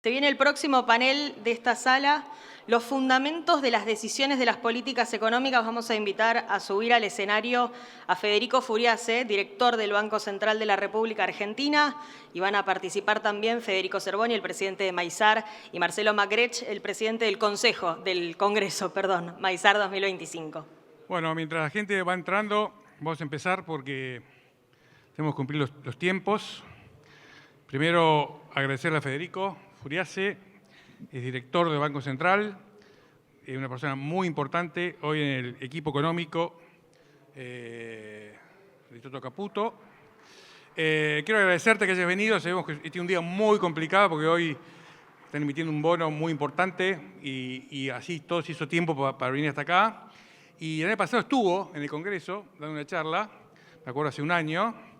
Se viene el próximo panel de esta sala, los fundamentos de las decisiones de las políticas económicas. Vamos a invitar a subir al escenario a Federico Furiase, director del Banco Central de la República Argentina, y van a participar también Federico Zerboni, el presidente de Maizar, y Marcelo Macrech, el presidente del Congreso, Maizar 2025. Bueno, mientras la gente va entrando, vamos a empezar porque tenemos que cumplir los tiempos. Primero, agradecerle a Federico Furiase, es director del Banco Central, es una persona muy importante hoy en el equipo económico de Toto Caputo. Quiero agradecerte que hayas venido. Sabemos que este es un día muy complicado porque hoy están emitiendo un bono muy importante y así todo se hizo tiempo para venir hasta acá. Y el año pasado estuvo en el Congreso dando una charla, me acuerdo hace un año,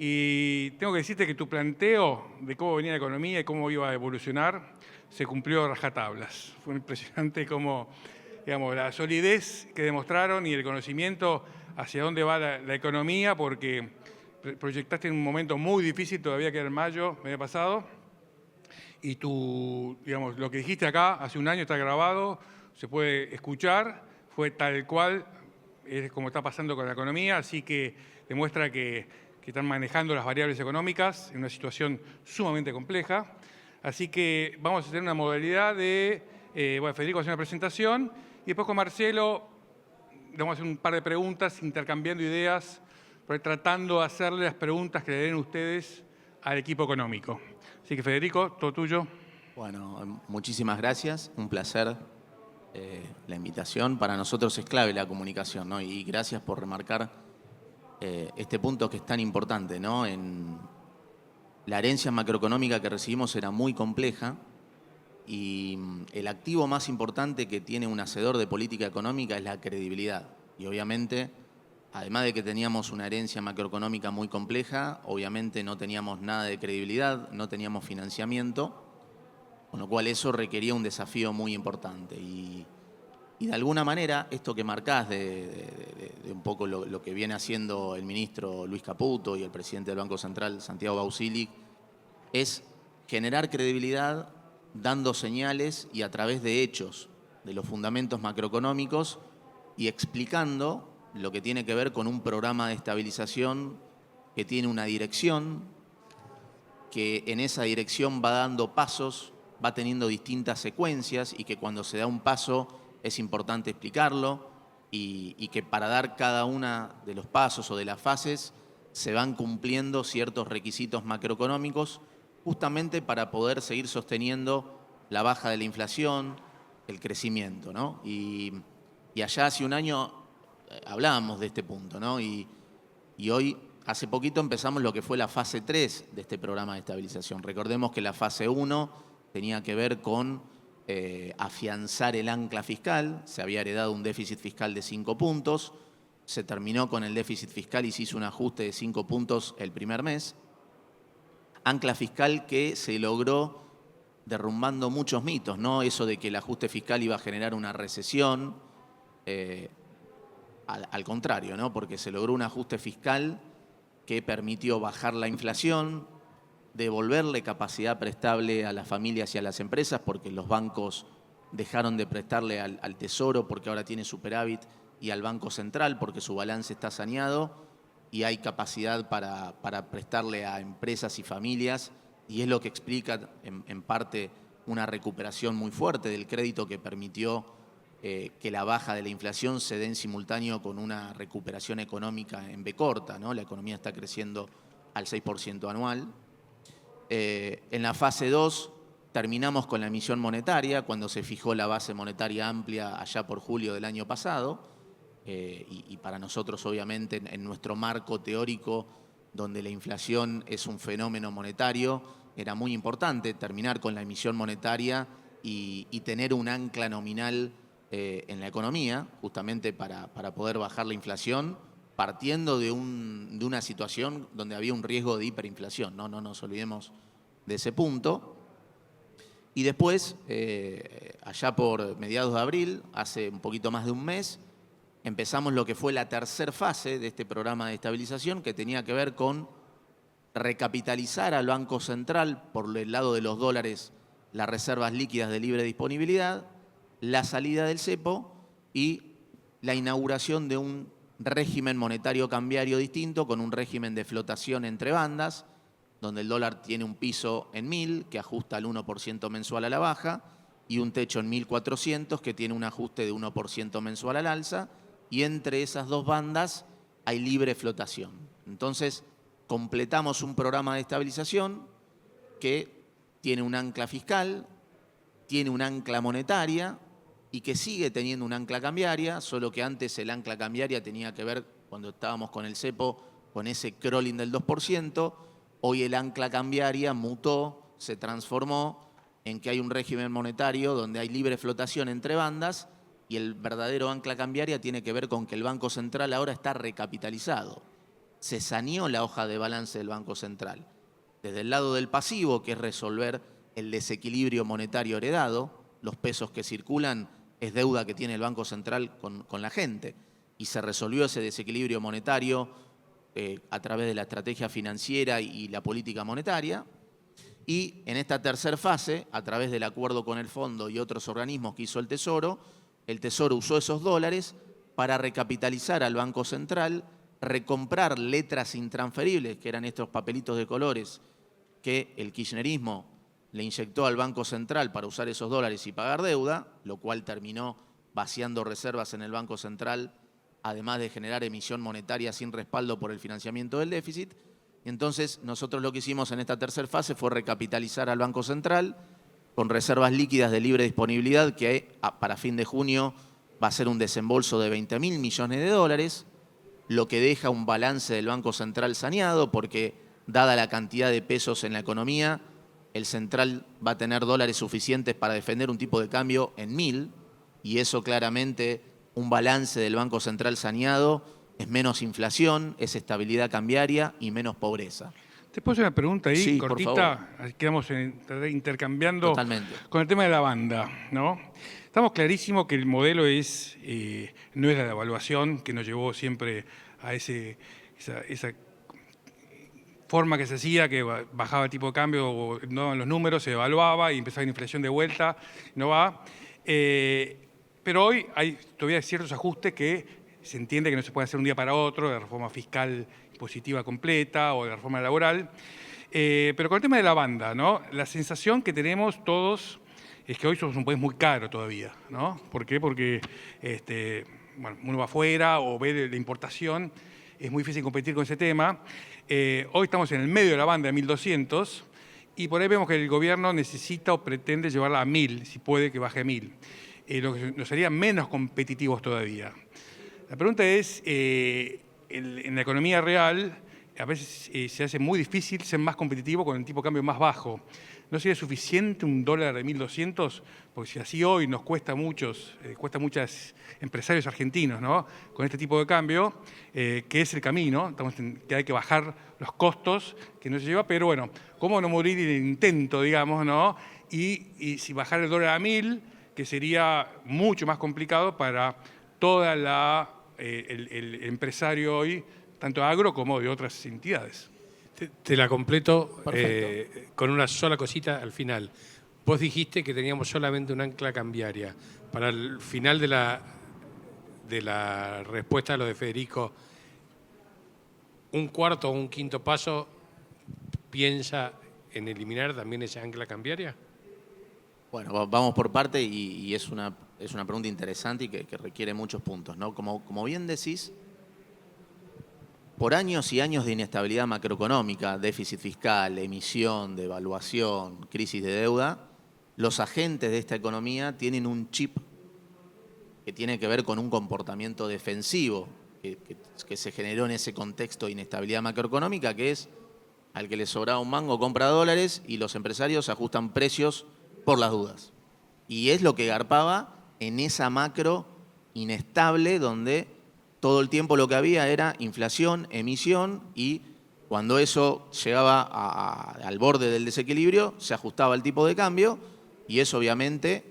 y tengo que decirte que tu planteo de cómo venía la economía y cómo iba a evolucionar se cumplió a rajatablas. Fue impresionante cómo, digamos, la solidez que demostraron y el conocimiento hacia dónde va la economía, porque proyectaste en un momento muy difícil, todavía que era en mayo del año pasado, y digamos, lo que dijiste acá hace un año está grabado, se puede escuchar, fue tal cual, es como está pasando con la economía, así que demuestra que están manejando las variables económicas en una situación sumamente compleja. Así que vamos a hacer una modalidad de, Federico va a hacer una presentación y después con Marcelo vamos a hacer un par de preguntas, intercambiando ideas, tratando de hacerle las preguntas que le den ustedes al equipo económico. Así que Federico, todo tuyo. Bueno, muchísimas gracias, un placer la invitación. Para nosotros es clave la comunicación, ¿no? Y gracias por remarcar este punto que es tan importante, ¿no? La herencia macroeconómica que recibimos era muy compleja y el activo más importante que tiene un hacedor de política económica es la credibilidad. Y obviamente, además de que teníamos una herencia macroeconómica muy compleja, obviamente no teníamos nada de credibilidad, no teníamos financiamiento, con lo cual eso requería un desafío muy importante. Y de alguna manera, esto que marcás de un poco lo que viene haciendo el ministro Luis Caputo y el presidente del Banco Central, Santiago Bausili, es generar credibilidad dando señales y a través de hechos, de los fundamentos macroeconómicos y explicando lo que tiene que ver con un programa de estabilización que tiene una dirección, que en esa dirección va dando pasos, va teniendo distintas secuencias y que cuando se da un paso es importante explicarlo y que para dar cada una de los pasos o de las fases se van cumpliendo ciertos requisitos macroeconómicos justamente para poder seguir sosteniendo la baja de la inflación, el crecimiento, ¿no? Y allá hace un año hablábamos de este punto, ¿no? Y hoy, hace poquito empezamos lo que fue la fase 3 de este programa de estabilización. Recordemos que la fase 1 tenía que ver con afianzar el ancla fiscal. Se había heredado un déficit fiscal de 5 puntos, se terminó con el déficit fiscal y se hizo un ajuste de 5 puntos el primer mes. Ancla fiscal que se logró derrumbando muchos mitos, ¿no? Eso de que el ajuste fiscal iba a generar una recesión, al contrario, ¿no? Porque se logró un ajuste fiscal que permitió bajar la inflación, devolverle capacidad prestable a las familias y a las empresas, porque los bancos dejaron de prestarle al Tesoro porque ahora tiene superávit, y al Banco Central porque su balance está saneado y hay capacidad para prestarle a empresas y familias, y es lo que explica en parte una recuperación muy fuerte del crédito que permitió que la baja de la inflación se dé en simultáneo con una recuperación económica en B corta, ¿no? La economía está creciendo al 6% anual. En la fase 2 terminamos con la emisión monetaria, cuando se fijó la base monetaria amplia allá por julio del año pasado, y para nosotros obviamente en nuestro marco teórico, donde la inflación es un fenómeno monetario, era muy importante terminar con la emisión monetaria y tener un ancla nominal en la economía, justamente para poder bajar la inflación, partiendo de una situación donde había un riesgo de hiperinflación. No nos olvidemos de ese punto. Y después, allá por mediados de abril, hace un poquito más de un mes, empezamos lo que fue la tercera fase de este programa de estabilización, que tenía que ver con recapitalizar al Banco Central por el lado de los dólares las reservas líquidas de libre disponibilidad, la salida del cepo y la inauguración de un régimen monetario cambiario distinto con un régimen de flotación entre bandas, donde el dólar tiene un piso en 1.000 que ajusta al 1% mensual a la baja y un techo en 1.400 que tiene un ajuste de 1% mensual al alza, y entre esas dos bandas hay libre flotación. Entonces, completamos un programa de estabilización que tiene un ancla fiscal, tiene un ancla monetaria y que sigue teniendo un ancla cambiaria, solo que antes el ancla cambiaria tenía que ver, cuando estábamos con el cepo, con ese crawling del 2%, hoy el ancla cambiaria mutó, se transformó en que hay un régimen monetario donde hay libre flotación entre bandas y el verdadero ancla cambiaria tiene que ver con que el Banco Central ahora está recapitalizado. Se saneó la hoja de balance del Banco Central. Desde el lado del pasivo, que es resolver el desequilibrio monetario heredado, los pesos que circulan es deuda que tiene el Banco Central con la gente, y se resolvió ese desequilibrio monetario a través de la estrategia financiera y la política monetaria. Y en esta tercera fase, a través del acuerdo con el Fondo y otros organismos que hizo el Tesoro usó esos dólares para recapitalizar al Banco Central, recomprar letras intransferibles, que eran estos papelitos de colores que el kirchnerismo le inyectó al Banco Central para usar esos dólares y pagar deuda, lo cual terminó vaciando reservas en el Banco Central, además de generar emisión monetaria sin respaldo por el financiamiento del déficit. Y entonces nosotros lo que hicimos en esta tercera fase fue recapitalizar al Banco Central con reservas líquidas de libre disponibilidad que para fin de junio va a ser un desembolso de 20.000 millones de dólares, lo que deja un balance del Banco Central saneado porque, dada la cantidad de pesos en la economía, el central va a tener dólares suficientes para defender un tipo de cambio en 1.000, y eso claramente, un balance del Banco Central saneado, es menos inflación, es estabilidad cambiaria y menos pobreza. Te puedo hacer una pregunta ahí, Sí, cortita, así quedamos intercambiando. Totalmente. Con el tema de la banda, ¿no? Estamos clarísimos que el modelo no es la devaluación que nos llevó siempre a esa forma que se hacía, que bajaba el tipo de cambio, o no daban los números, se devaluaba y empezaba la inflación de vuelta, no va. Pero hoy hay todavía ciertos ajustes que se entiende que no se puede hacer un día para otro, de reforma fiscal positiva completa o de reforma laboral. Pero con el tema de la banda, ¿no? La sensación que tenemos todos es que hoy somos un país muy caro todavía, ¿no? ¿Por qué? Porque bueno, uno va afuera o ve la importación, es muy difícil competir con ese tema. Hoy estamos en el medio de la banda de 1.200 y por ahí vemos que el gobierno necesita o pretende llevarla a 1.000, si puede que baje a 1.000, lo que nos haría menos competitivos todavía. La pregunta es, en la economía real, a veces se hace muy difícil ser más competitivo con el tipo de cambio más bajo. ¿No sería suficiente un dólar de 1.200? Porque si así hoy nos cuesta muchos empresarios argentinos, ¿no? Con este tipo de cambio, que es el camino, que hay que bajar los costos que no se lleva, pero bueno, ¿cómo no morir en el intento, digamos, ¿no? Y si bajar el dólar a 1.000, que sería mucho más complicado para toda el empresario hoy, tanto agro como de otras entidades. Te la completo con una sola cosita al final. Vos dijiste que teníamos solamente un ancla cambiaria. Para el final de la respuesta a lo de Federico, ¿un cuarto o un quinto paso piensa en eliminar también esa ancla cambiaria? Bueno, vamos por parte y es una pregunta interesante y que requiere muchos puntos, ¿no? Como bien decís, por años y años de inestabilidad macroeconómica, déficit fiscal, emisión, devaluación, crisis de deuda, los agentes de esta economía tienen un chip que tiene que ver con un comportamiento defensivo que se generó en ese contexto de inestabilidad macroeconómica, que es al que le sobraba un mango compra dólares y los empresarios ajustan precios por las dudas. Y es lo que garpaba en esa macro inestable donde todo el tiempo lo que había era inflación, emisión, y cuando eso llegaba al borde del desequilibrio, se ajustaba el tipo de cambio y eso obviamente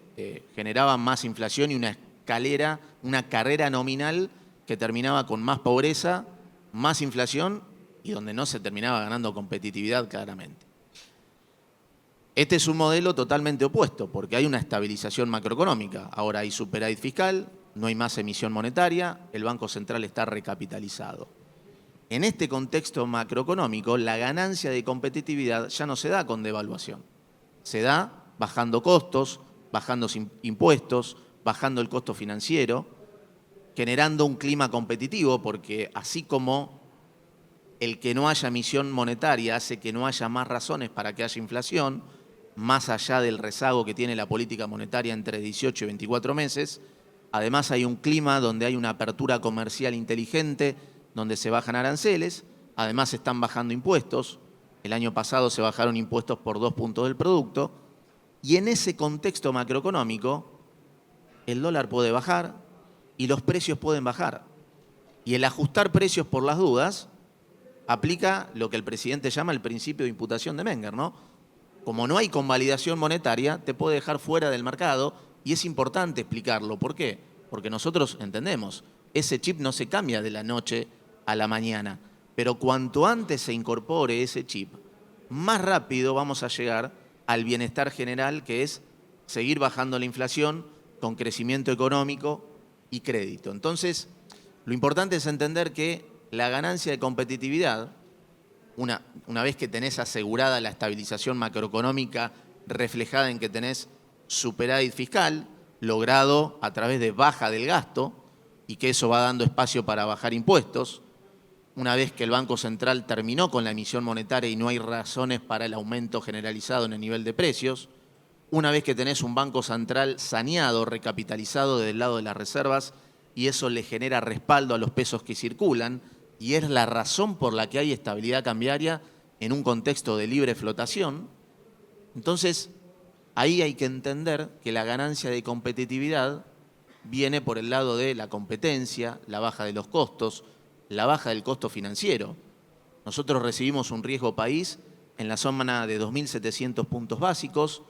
generaba más inflación y una carrera nominal que terminaba con más pobreza, más inflación y donde no se terminaba ganando competitividad claramente. Este es un modelo totalmente opuesto, porque hay una estabilización macroeconómica. Ahora hay superávit fiscal, no hay más emisión monetaria, el Banco Central está recapitalizado. En este contexto macroeconómico, la ganancia de competitividad ya no se da con devaluación. Se da bajando costos, bajando impuestos, bajando el costo financiero, generando un clima competitivo, porque así como el que no haya emisión monetaria hace que no haya más razones para que haya inflación, más allá del rezago que tiene la política monetaria entre 18 y 24 meses, además hay un clima donde hay una apertura comercial inteligente, donde se bajan aranceles, además se están bajando impuestos. El año pasado se bajaron impuestos por 2 puntos del producto, y en ese contexto macroeconómico el dólar puede bajar y los precios pueden bajar. Y el ajustar precios por las dudas aplica lo que el presidente llama el principio de imputación de Menger, ¿no? Como no hay convalidación monetaria, te puede dejar fuera del mercado, y es importante explicarlo. ¿Por qué? Porque nosotros entendemos, ese chip no se cambia de la noche a la mañana, pero cuanto antes se incorpore ese chip, más rápido vamos a llegar al bienestar general, que es seguir bajando la inflación con crecimiento económico y crédito. Entonces, lo importante es entender que la ganancia de competitividad, una vez que tenés asegurada la estabilización macroeconómica reflejada en que tenés superávit fiscal, logrado a través de baja del gasto, y que eso va dando espacio para bajar impuestos, una vez que el Banco Central terminó con la emisión monetaria y no hay razones para el aumento generalizado en el nivel de precios, una vez que tenés un Banco Central saneado, recapitalizado del lado de las reservas, y eso le genera respaldo a los pesos que circulan, y es la razón por la que hay estabilidad cambiaria en un contexto de libre flotación. Entonces, ahí hay que entender que la ganancia de competitividad viene por el lado de la competencia, la baja de los costos, la baja del costo financiero. Nosotros recibimos un riesgo país en la zona de 2.700 puntos básicos,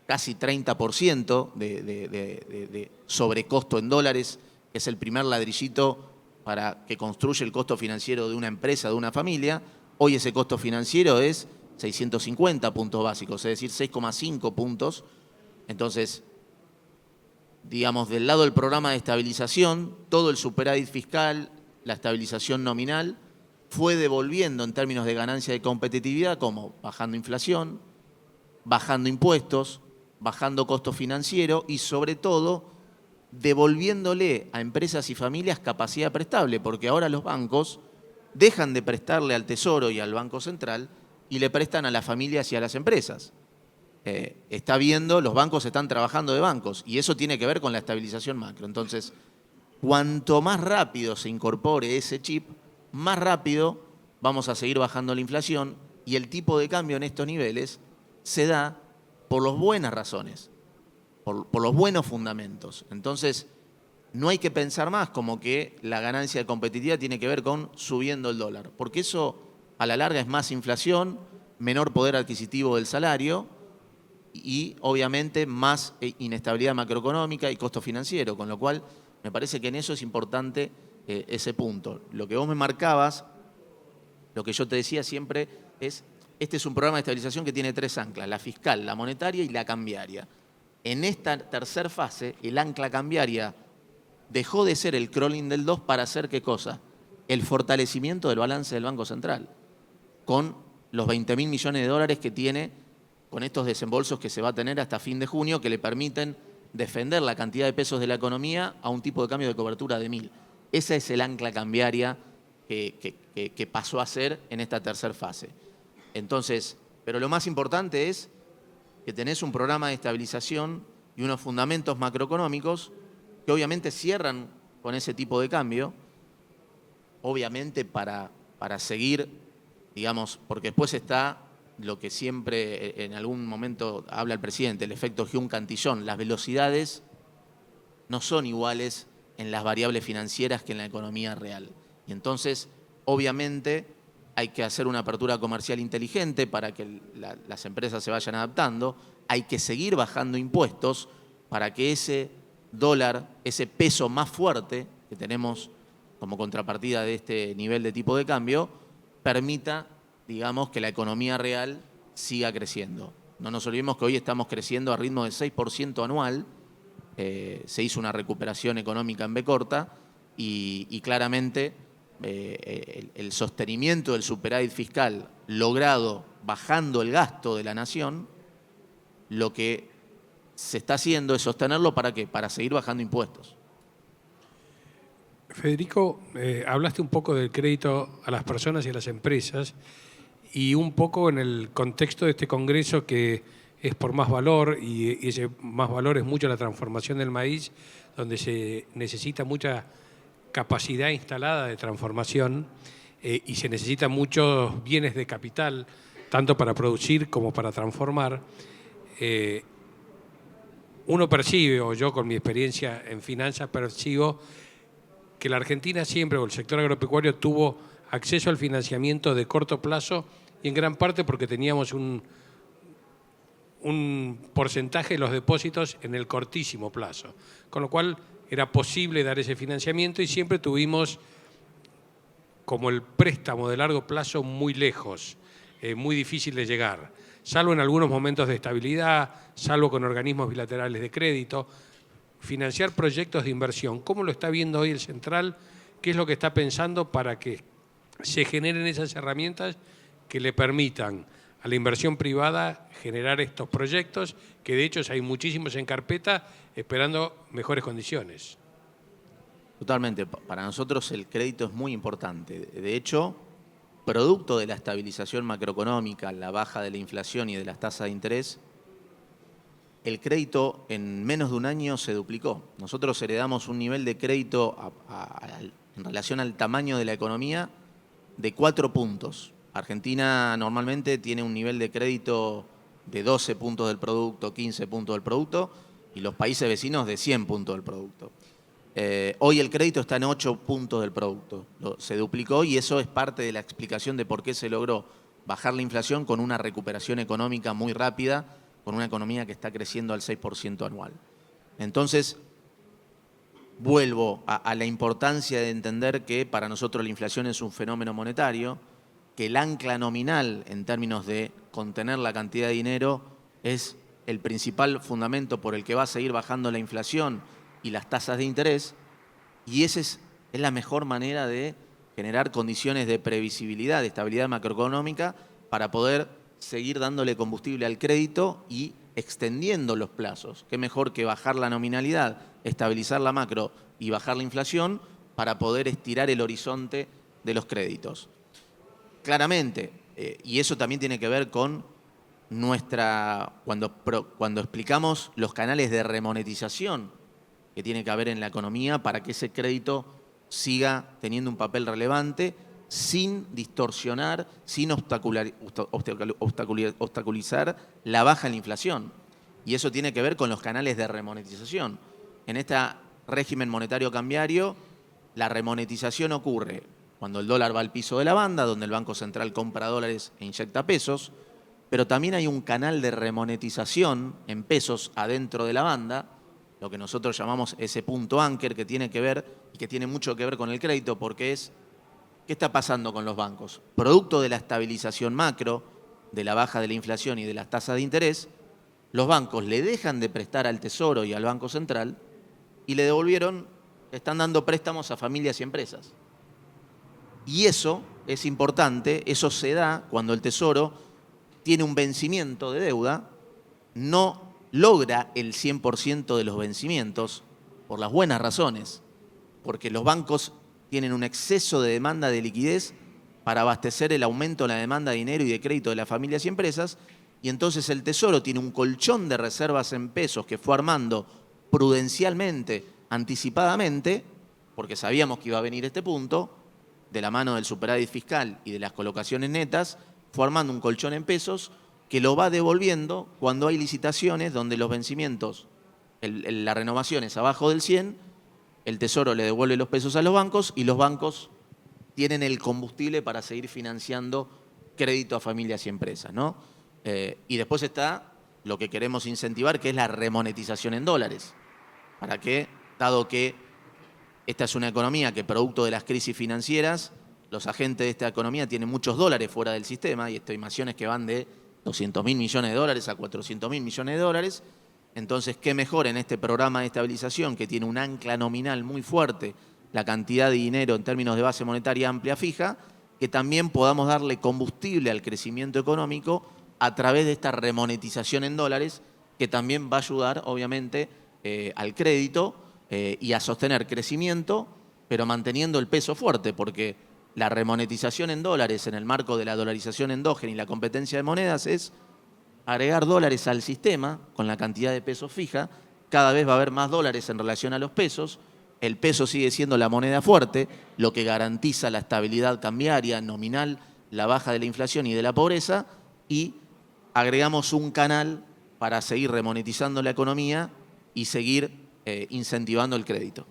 casi 30% de sobrecosto en dólares, que es el primer ladrillito para que construya el costo financiero de una empresa, de una familia. Hoy ese costo financiero es 650 puntos básicos, es decir, 6,5 puntos. Entonces, digamos, del lado del programa de estabilización, todo el superávit fiscal, la estabilización nominal, fue devolviendo en términos de ganancia de competitividad, como bajando inflación, bajando impuestos, bajando costo financiero y, sobre todo, devolviéndole a empresas y familias capacidad prestable, porque ahora los bancos dejan de prestarle al Tesoro y al Banco Central y le prestan a las familias y a las empresas. Está viendo, los bancos están trabajando de bancos, y eso tiene que ver con la estabilización macro. Entonces, cuanto más rápido se incorpore ese chip, más rápido vamos a seguir bajando la inflación, y el tipo de cambio en estos niveles se da por las buenas razones, por los buenos fundamentos. Entonces, no hay que pensar más como que la ganancia de competitividad tiene que ver con subiendo el dólar, porque eso a la larga es más inflación, menor poder adquisitivo del salario y obviamente más inestabilidad macroeconómica y costo financiero, con lo cual me parece que en eso es importante ese punto. Lo que vos me marcabas, lo que yo te decía siempre es, este es un programa de estabilización que tiene 3 anclas, la fiscal, la monetaria y la cambiaria. En esta tercera fase, el ancla cambiaria dejó de ser el crawling del 2 para hacer ¿qué cosa? El fortalecimiento del balance del Banco Central, con los 20.000 millones de dólares que tiene, con estos desembolsos que se va a tener hasta fin de junio, que le permiten defender la cantidad de pesos de la economía a un tipo de cambio de cobertura de 1.000. Esa es el ancla cambiaria que pasó a ser en esta tercera fase. Entonces, pero lo más importante es que tenés un programa de estabilización y unos fundamentos macroeconómicos que obviamente cierran con ese tipo de cambio, obviamente para seguir, digamos, porque después está lo que siempre en algún momento habla el presidente, el efecto Hume-Cantillon. Las velocidades no son iguales en las variables financieras que en la economía real. Y entonces, obviamente, hay que hacer una apertura comercial inteligente para que las empresas se vayan adaptando. Hay que seguir bajando impuestos para que ese dólar, ese peso más fuerte que tenemos como contrapartida de este nivel de tipo de cambio, permita, digamos, que la economía real siga creciendo. No nos olvidemos que hoy estamos creciendo a ritmo de 6% anual. Se hizo una recuperación económica en B corta y claramente el sostenimiento del superávit fiscal logrado bajando el gasto de la nación, lo que se está haciendo es sostenerlo ¿para qué? Para seguir bajando impuestos. Federico, hablaste un poco del crédito a las personas y a las empresas y un poco en el contexto de este Congreso que es por más valor y ese más valor es mucho la transformación del maíz, donde se necesita mucha capacidad instalada de transformación y se necesitan muchos bienes de capital, tanto para producir como para transformar. Uno percibe, o yo con mi experiencia en finanzas percibo, que la Argentina siempre, o el sector agropecuario, tuvo acceso al financiamiento de corto plazo y en gran parte porque teníamos un porcentaje de los depósitos en el cortísimo plazo, con lo cual era posible dar ese financiamiento y siempre tuvimos como el préstamo de largo plazo muy lejos, muy difícil de llegar, salvo en algunos momentos de estabilidad, salvo con organismos bilaterales de crédito. Financiar proyectos de inversión, ¿cómo lo está viendo hoy el Central? ¿Qué es lo que está pensando para que se generen esas herramientas que le permitan a la inversión privada generar estos proyectos, que de hecho hay muchísimos en carpeta esperando mejores condiciones? Totalmente. Para nosotros el crédito es muy importante. De hecho, producto de la estabilización macroeconómica, la baja de la inflación y de las tasas de interés, el crédito en menos de un año se duplicó. Nosotros heredamos un nivel de crédito en relación al tamaño de la economía de 4 puntos. Argentina normalmente tiene un nivel de crédito de 12 puntos del producto, 15 puntos del producto, y los países vecinos de 100 puntos del producto. Hoy el crédito está en 8 puntos del producto. Se duplicó y eso es parte de la explicación de por qué se logró bajar la inflación con una recuperación económica muy rápida, con una economía que está creciendo al 6% anual. Entonces, vuelvo a la importancia de entender que para nosotros la inflación es un fenómeno monetario, que el ancla nominal en términos de contener la cantidad de dinero es el principal fundamento por el que va a seguir bajando la inflación y las tasas de interés, y esa es la mejor manera de generar condiciones de previsibilidad, de estabilidad macroeconómica para poder seguir dándole combustible al crédito y extendiendo los plazos. Qué mejor que bajar la nominalidad, estabilizar la macro y bajar la inflación para poder estirar el horizonte de los créditos. Claramente, y eso también tiene que ver con cuando explicamos los canales de remonetización que tiene que haber en la economía para que ese crédito siga teniendo un papel relevante, sin distorsionar, sin obstaculizar la baja en la inflación. Y eso tiene que ver con los canales de remonetización. En este régimen monetario cambiario, la remonetización ocurre cuando el dólar va al piso de la banda, donde el Banco Central compra dólares e inyecta pesos, pero también hay un canal de remonetización en pesos adentro de la banda, lo que nosotros llamamos ese punto anker, que tiene que ver y que tiene mucho que ver con el crédito, porque es ¿qué está pasando con los bancos? Producto de la estabilización macro, de la baja de la inflación y de las tasas de interés, los bancos le dejan de prestar al Tesoro y al Banco Central y le están dando préstamos a familias y empresas. Y eso es importante, eso se da cuando el Tesoro tiene un vencimiento de deuda, no logra el 100% de los vencimientos por las buenas razones, porque los bancos tienen un exceso de demanda de liquidez para abastecer el aumento en la demanda de dinero y de crédito de las familias y empresas, y entonces el Tesoro tiene un colchón de reservas en pesos que fue armando prudencialmente, anticipadamente, porque sabíamos que iba a venir este punto, de la mano del superávit fiscal y de las colocaciones netas, fue armando un colchón en pesos que lo va devolviendo cuando hay licitaciones donde los vencimientos, la renovación es abajo del 100, el Tesoro le devuelve los pesos a los bancos y los bancos tienen el combustible para seguir financiando crédito a familias y empresas, ¿no? Y después está lo que queremos incentivar, que es la remonetización en dólares. ¿Para qué? Dado que esta es una economía que, producto de las crisis financieras, los agentes de esta economía tienen muchos dólares fuera del sistema y estimaciones que van de 200.000 millones de dólares a 400.000 millones de dólares. Entonces, ¿qué mejor en este programa de estabilización que tiene un ancla nominal muy fuerte, la cantidad de dinero en términos de base monetaria amplia fija, que también podamos darle combustible al crecimiento económico a través de esta remonetización en dólares, que también va a ayudar, obviamente, al crédito y a sostener crecimiento, pero manteniendo el peso fuerte, porque la remonetización en dólares en el marco de la dolarización endógena y la competencia de monedas es agregar dólares al sistema con la cantidad de pesos fija. Cada vez va a haber más dólares en relación a los pesos. El peso sigue siendo la moneda fuerte, lo que garantiza la estabilidad cambiaria, nominal, la baja de la inflación y de la pobreza, y agregamos un canal para seguir remonetizando la economía y seguir incentivando el crédito.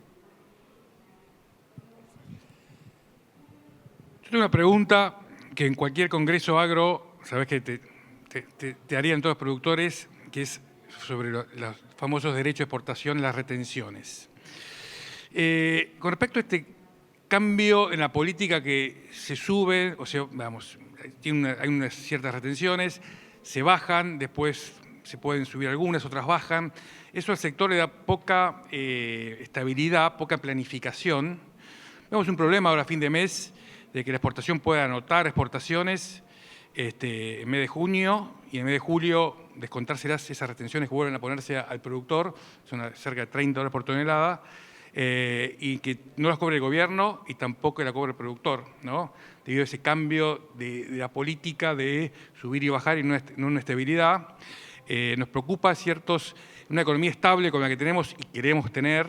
Yo tengo una pregunta que en cualquier congreso agro, sabes que te harían todos los productores, que es sobre los famosos derechos de exportación, las retenciones. Con respecto a este cambio en la política que se sube, o sea, vamos, hay unas ciertas retenciones, se bajan, después se pueden subir algunas, otras bajan. Eso al sector le da poca estabilidad, poca planificación. Vemos un problema ahora a fin de mes de que la exportación pueda anotar exportaciones en mes de junio y en mes de julio descontárselas esas retenciones que vuelven a ponerse al productor, son cerca de $30 por tonelada, y que no las cobre el gobierno y tampoco la cobre el productor, ¿no? Debido a ese cambio de la política de subir y bajar y no una estabilidad. Nos preocupa una economía estable como la que tenemos y queremos tener.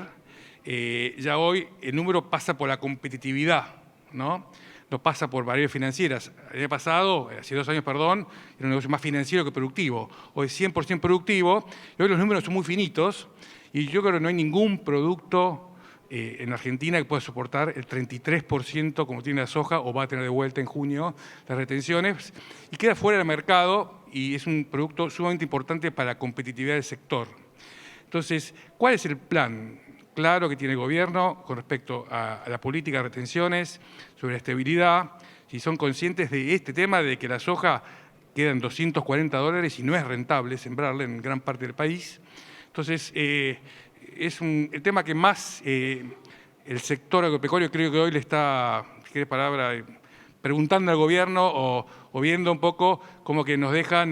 Ya hoy el número pasa por la competitividad, ¿no? No pasa por variables financieras. El año pasado, hace 2 años, perdón, era un negocio más financiero que productivo. Hoy es 100% productivo y hoy los números son muy finitos y yo creo que no hay ningún producto en Argentina que pueda soportar el 33% como tiene la soja o va a tener de vuelta en junio las retenciones y queda fuera del mercado y es un producto sumamente importante para la competitividad del sector. Entonces, ¿cuál es el plan claro que tiene el gobierno con respecto a la política de retenciones, sobre la estabilidad? Si son conscientes de este tema de que la soja queda en $240 y no es rentable sembrarla en gran parte del país. Entonces, es el tema que más el sector agropecuario creo que hoy le está, si quieres palabra, preguntando al gobierno o viendo un poco como que nos dejan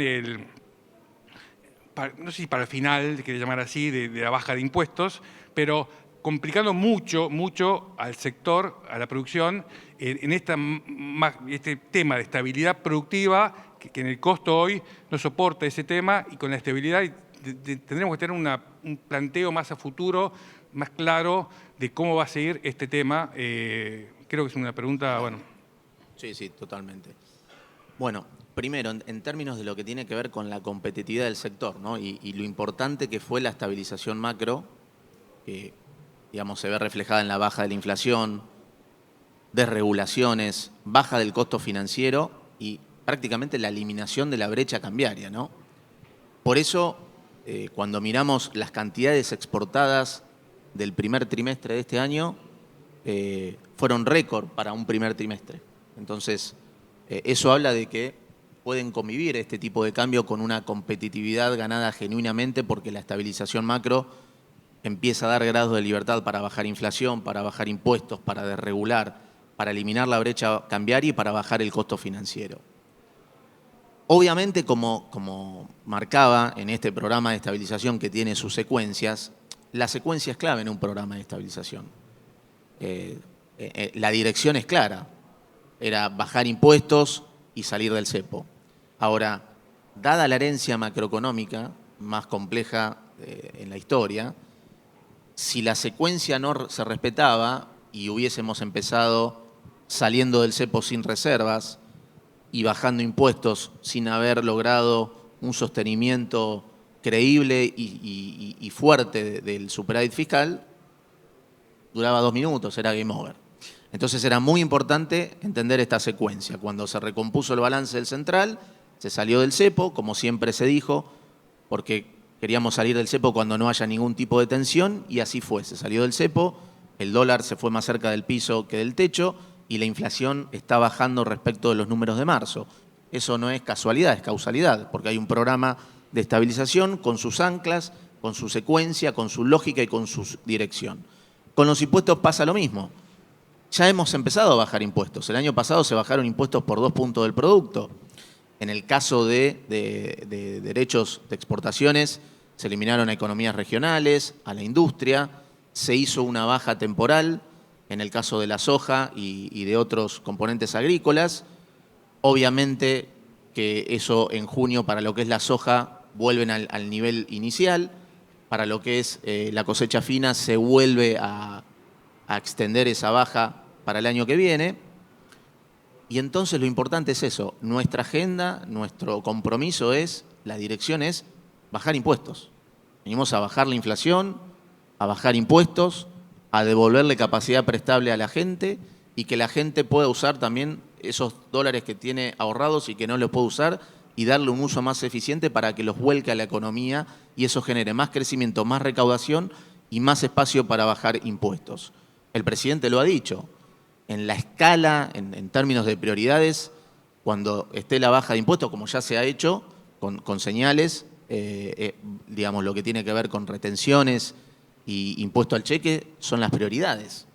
no sé si para el final, quiere llamar así, de la baja de impuestos, pero complicando mucho al sector, a la producción, en este tema de estabilidad productiva, que en el costo hoy no soporta ese tema, y con la estabilidad tendremos que tener un planteo más a futuro, más claro de cómo va a seguir este tema. Creo que es una pregunta, bueno. Sí, totalmente. Bueno, primero, en términos de lo que tiene que ver con la competitividad del sector, ¿no? y lo importante que fue la estabilización macro, que digamos, se ve reflejada en la baja de la inflación, desregulaciones, baja del costo financiero y prácticamente la eliminación de la brecha cambiaria, ¿no? Por eso, cuando miramos las cantidades exportadas del primer trimestre de este año, fueron récord para un primer trimestre. Entonces, eso habla de que pueden convivir este tipo de cambio con una competitividad ganada genuinamente porque la estabilización macro empieza a dar grados de libertad para bajar inflación, para bajar impuestos, para desregular, para eliminar la brecha cambiaria y para bajar el costo financiero. Obviamente, como marcaba en este programa de estabilización que tiene sus secuencias, la secuencia es clave en un programa de estabilización. La dirección es clara, era bajar impuestos y salir del cepo. Ahora, dada la herencia macroeconómica más compleja en la historia, si la secuencia no se respetaba y hubiésemos empezado saliendo del cepo sin reservas y bajando impuestos sin haber logrado un sostenimiento creíble y fuerte del superávit fiscal, duraba 2 minutos, era game over. Entonces era muy importante entender esta secuencia. Cuando se recompuso el balance del central, se salió del cepo, como siempre se dijo, porque queríamos salir del cepo cuando no haya ningún tipo de tensión, y así fue. Se salió del cepo, el dólar se fue más cerca del piso que del techo, y la inflación está bajando respecto de los números de marzo. eso no es casualidad, es causalidad, porque hay un programa de estabilización con sus anclas, con su secuencia, con su lógica y con su dirección. Con los impuestos pasa lo mismo. Ya hemos empezado a bajar impuestos. El año pasado se bajaron impuestos por 2 puntos del producto. En el caso de derechos de exportaciones, se eliminaron a economías regionales, a la industria, se hizo una baja temporal en el caso de la soja y de otros componentes agrícolas. Obviamente que eso en junio para lo que es la soja vuelven al nivel inicial, para lo que es la cosecha fina se vuelve a extender esa baja para el año que viene. Y entonces lo importante es eso, nuestra agenda, nuestro compromiso es, la dirección es bajar impuestos. Venimos a bajar la inflación, a bajar impuestos, a devolverle capacidad prestable a la gente y que la gente pueda usar también esos dólares que tiene ahorrados y que no los puede usar y darle un uso más eficiente para que los vuelque a la economía y eso genere más crecimiento, más recaudación y más espacio para bajar impuestos. El presidente lo ha dicho. En la escala, en términos de prioridades, cuando esté la baja de impuestos, como ya se ha hecho, con señales, digamos, lo que tiene que ver con retenciones y impuesto al cheque, son las prioridades.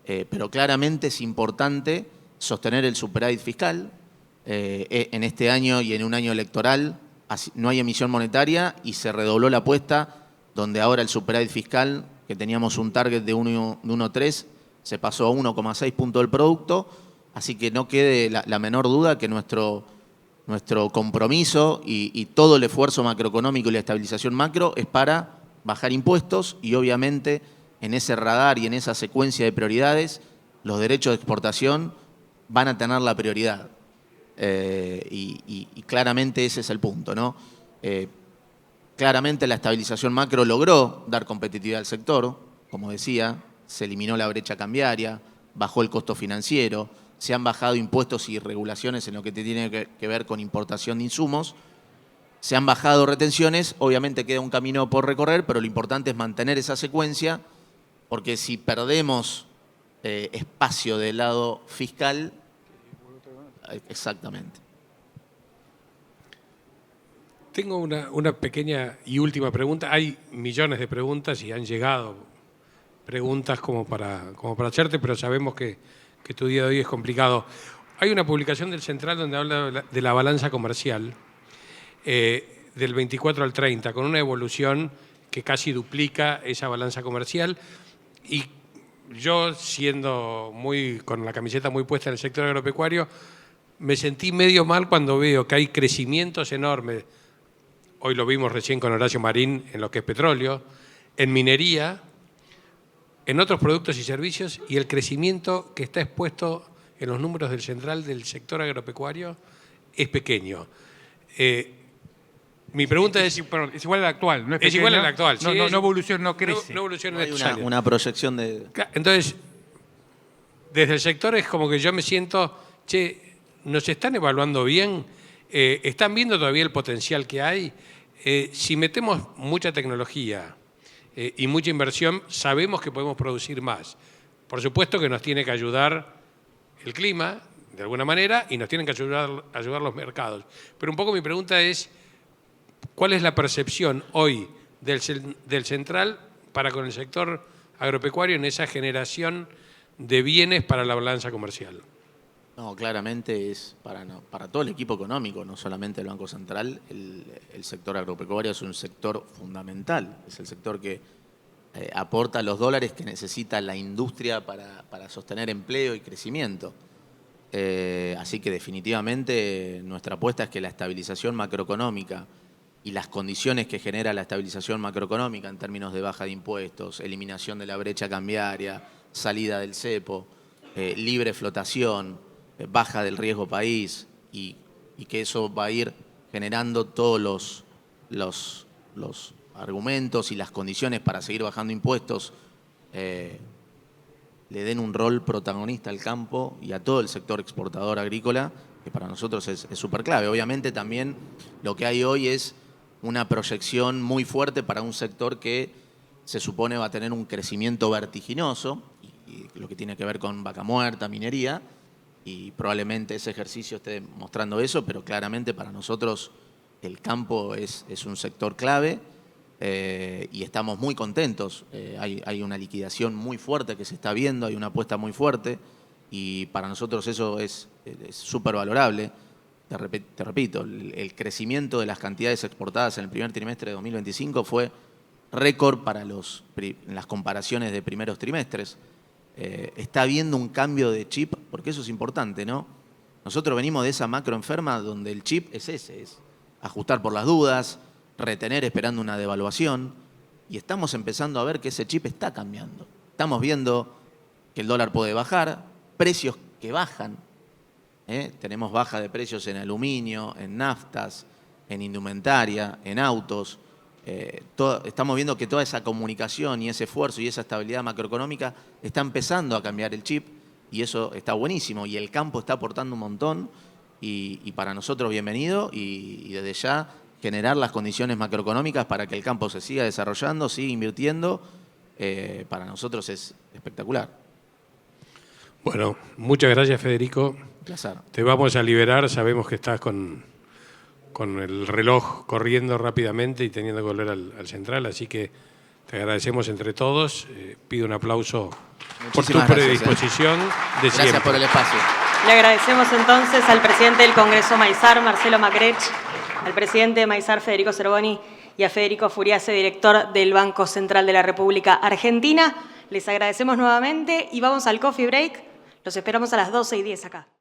Pero claramente es importante sostener el superávit fiscal. En este año y en un año electoral no hay emisión monetaria y se redobló la apuesta, donde ahora el superávit fiscal, que teníamos un target de 1,3, se pasó a 1,6 puntos del producto, así que no quede la menor duda que nuestro compromiso y todo el esfuerzo macroeconómico y la estabilización macro es para bajar impuestos y obviamente en ese radar y en esa secuencia de prioridades los derechos de exportación van a tener la prioridad. Y claramente ese es el punto, ¿no? Claramente la estabilización macro logró dar competitividad al sector, como decía, se eliminó la brecha cambiaria, bajó el costo financiero, se han bajado impuestos y regulaciones en lo que tiene que ver con importación de insumos, se han bajado retenciones, obviamente queda un camino por recorrer, pero lo importante es mantener esa secuencia, porque si perdemos espacio del lado fiscal, exactamente. Tengo una pequeña y última pregunta. Hay millones de preguntas y han llegado preguntas como para hacerte, pero sabemos que tu día de hoy es complicado. Hay una publicación del Central donde habla de la balanza comercial del 24 al 30, con una evolución que casi duplica esa balanza comercial. Y yo, siendo con la camiseta muy puesta en el sector agropecuario, me sentí medio mal cuando veo que hay crecimientos enormes. Hoy lo vimos recién con Horacio Marín en lo que es petróleo, en minería, en otros productos y servicios, y el crecimiento que está expuesto en los números del Central del sector agropecuario es pequeño. Mi pregunta es igual al actual, ¿no es Es igual al actual. No, sí, no evoluciona, no crece. No evoluciona Hay una proyección de... Entonces, desde el sector es como que yo me siento, ¿nos están evaluando bien? ¿Están viendo todavía el potencial que hay? Si metemos mucha tecnología y mucha inversión, sabemos que podemos producir más. Por supuesto que nos tiene que ayudar el clima, de alguna manera, y nos tienen que ayudar los mercados. Pero un poco mi pregunta es, ¿cuál es la percepción hoy del Central para con el sector agropecuario en esa generación de bienes para la balanza comercial? No, claramente es para todo el equipo económico, no solamente el Banco Central, el sector agropecuario es un sector fundamental, es el sector que aporta los dólares que necesita la industria para sostener empleo y crecimiento. Así que definitivamente nuestra apuesta es que la estabilización macroeconómica y las condiciones que genera la estabilización macroeconómica en términos de baja de impuestos, eliminación de la brecha cambiaria, salida del cepo, libre flotación, baja del riesgo país y que eso va a ir generando todos los argumentos y las condiciones para seguir bajando impuestos, le den un rol protagonista al campo y a todo el sector exportador agrícola, que para nosotros es súper clave. Obviamente también lo que hay hoy es una proyección muy fuerte para un sector que se supone va a tener un crecimiento vertiginoso, y lo que tiene que ver con vaca muerta, minería, y probablemente ese ejercicio esté mostrando eso, pero claramente para nosotros el campo es un sector clave y estamos muy contentos. Hay una liquidación muy fuerte que se está viendo, hay una apuesta muy fuerte y para nosotros eso es súper valorable. Te repito, el crecimiento de las cantidades exportadas en el primer trimestre de 2025 fue récord para las comparaciones de primeros trimestres. Está habiendo un cambio de chip, porque eso es importante, ¿no? Nosotros venimos de esa macro enferma donde el chip es ese, es ajustar por las dudas, retener esperando una devaluación, y estamos empezando a ver que ese chip está cambiando. Estamos viendo que el dólar puede bajar, precios que bajan. Tenemos baja de precios en aluminio, en naftas, en indumentaria, en autos. Estamos viendo que toda esa comunicación y ese esfuerzo y esa estabilidad macroeconómica está empezando a cambiar el chip y eso está buenísimo y el campo está aportando un montón y para nosotros bienvenido y desde ya generar las condiciones macroeconómicas para que el campo se siga desarrollando, siga invirtiendo, para nosotros es espectacular. Bueno, muchas gracias, Federico. Un placer. Te vamos a liberar, sabemos que estás con el reloj corriendo rápidamente y teniendo que volver al central, así que te agradecemos entre todos. Pido un aplauso por tu predisposición de siempre. Gracias por el espacio. Le agradecemos entonces al presidente del Congreso Maizar, Marcelo Macrech, al presidente de Maizar, Federico Zerboni, y a Federico Furiase, director del Banco Central de la República Argentina. Les agradecemos nuevamente y vamos al coffee break. Los esperamos a las 12:10 acá.